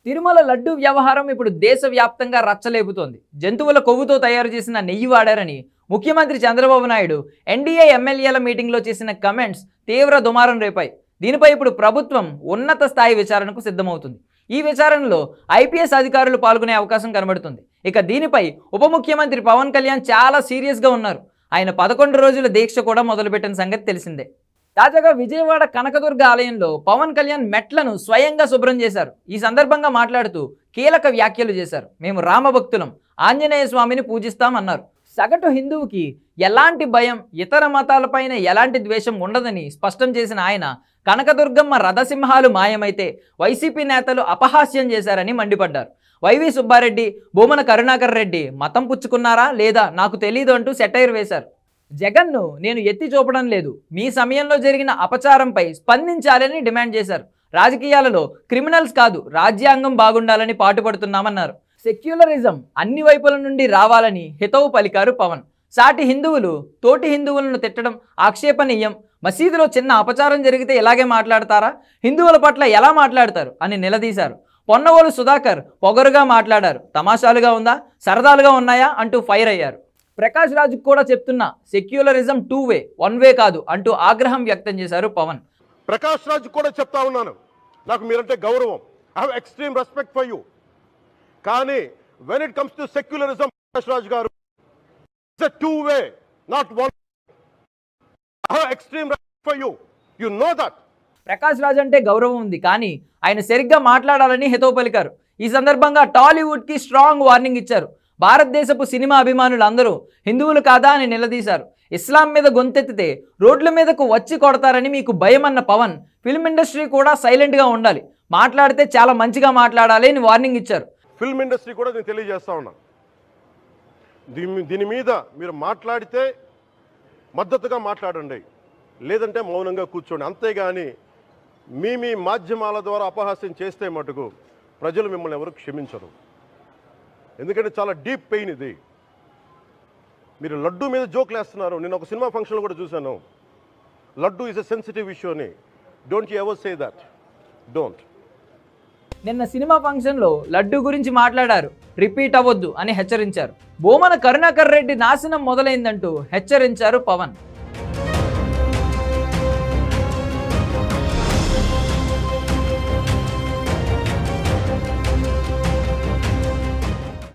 తిరుమల లడ్డు వ్యవహారం ఇప్పుడు దేశవ్యాప్తంగా రచ్చలేపుతోంది. జంతువుల కొవ్వుతో తయారు చేసిన నెయ్యి వాడారని ముఖ్యమంత్రి చంద్రబాబు నాయుడు ఎన్డీఏ ఎమ్మెల్యేల మీటింగ్లో చేసిన కమెంట్స్ తీవ్ర దుమారం రేపాయి. దీనిపై ఇప్పుడు ప్రభుత్వం ఉన్నత స్థాయి విచారణకు సిద్ధమవుతుంది. ఈ విచారణలో ఐపీఎస్ అధికారులు పాల్గొనే అవకాశం కనబడుతుంది. ఇక దీనిపై ఉప ముఖ్యమంత్రి పవన్ కళ్యాణ్ చాలా సీరియస్గా ఉన్నారు. ఆయన 11 రోజుల దీక్ష కూడా మొదలుపెట్టిన సంగతి తెలిసిందే. తాజాగా విజయవాడ కనకదుర్గ ఆలయంలో పవన్ కళ్యాణ్ మెట్లను స్వయంగా శుభ్రం చేశారు. ఈ సందర్భంగా మాట్లాడుతూ కీలక వ్యాఖ్యలు చేశారు. మేము రామభక్తులం, ఆంజనేయ స్వామిని పూజిస్తామన్నారు. సగటు హిందువుకి ఎలాంటి భయం, ఇతర మతాలపైన ఎలాంటి ద్వేషం ఉండదని స్పష్టం చేసిన ఆయన కనకదుర్గమ్మ రథసింహాలు మాయమైతే వైసీపీ నేతలు అపహాస్యం చేశారని మండిపడ్డారు. వైవి సుబ్బారెడ్డి, భూమన కరుణాకర్ రెడ్డి మతం పుచ్చుకున్నారా లేదా నాకు తెలీదు అంటూ సెటైర్ వేశారు. జగన్ను నేను ఎత్తి చూపడం లేదు, మీ సమయంలో జరిగిన అపచారంపై స్పందించాలని డిమాండ్ చేశారు. రాజకీయాలలో క్రిమినల్స్ కాదు, రాజ్యాంగం బాగుండాలని పాటుపడుతున్నామన్నారు. సెక్యులరిజం అన్ని వైపుల నుండి రావాలని హితవు పలికారు పవన్. సాటి హిందువులు తోటి హిందువులను తిట్టడం ఆక్షేపణీయం. మసీదులో చిన్న అపచారం జరిగితే ఇలాగే మాట్లాడతారా? హిందువుల పట్ల ఎలా మాట్లాడతారు అని నిలదీశారు. పొన్నవోలు సుధాకర్ పొగరుగా మాట్లాడారు. తమాషాలుగా ఉందా, సరదాలుగా ఉన్నాయా అంటూ ఫైర్ అయ్యారు. ప్రకాష్ రాజుకు కూడా చెప్తున్నా, సెక్యులరిజం 2 వే 1 వే కాదు అంటూ ఆగ్రహం వ్యక్తం చేశారు పవన్. ప్రకాష్ రాజు కూడా చెప్తా ఉన్నాను, నాకు మీరంటే గౌరవం, I have extreme respect for you. కానీ when it comes to secularism, Prakash Raju garu, it's a 2 way not 1. I have extreme respect for you, you know that. Prakash Raj అంటే గౌరవం ఉంది, కానీ ఆయన సరిగ్గా మాట్లాడాలని హితవు పలికారు. ఈ సందర్భంగా టాలీవుడ్కి స్ట్రాంగ్ వార్నింగ్ ఇచ్చారు. భారతదేశపు సినిమా అభిమానులు అందరూ హిందువులు కాదా అని నిలదీశారు. ఇస్లాం మీద గొంతెత్తితే రోడ్ల మీదకు వచ్చి కొడతారని మీకు భయం అన్న పవన్, ఫిల్మ్ ఇండస్ట్రీ కూడా సైలెంట్గా ఉండాలి, మాట్లాడితే చాలా మంచిగా మాట్లాడాలి అని వార్నింగ్ ఇచ్చారు. ఫిల్మ్ ఇండస్ట్రీ కూడా నేను తెలియజేస్తా ఉన్నా, దీని మీద మీరు మాట్లాడితే మద్దతుగా మాట్లాడండి, లేదంటే మౌనంగా కూర్చోండి. అంతేగాని మీ మాధ్యమాల ద్వారా అపహాస్యం చేస్తే మటుకు ప్రజలు మిమ్మల్ని ఎవరు క్షమించరు. ఎందుకంటే చాలా డీప్ పెయిన్ ఇది. మీరు లడ్డు మీద జోక్లు వేస్తున్నారు. నేను ఒక సినిమా ఫంక్షన్లో కూడా చూశాను, laddu is a sensitive issue అని. Don't you ever say that, don't. నిన్న సినిమా ఫంక్షన్లో లడ్డు గురించి మాట్లాడారు, రిపీట్ అవ్వద్దు అని హెచ్చరించారు. భూమన కరుణాకర్ రెడ్డి నాశనం మొదలైందంటూ హెచ్చరించారు పవన్.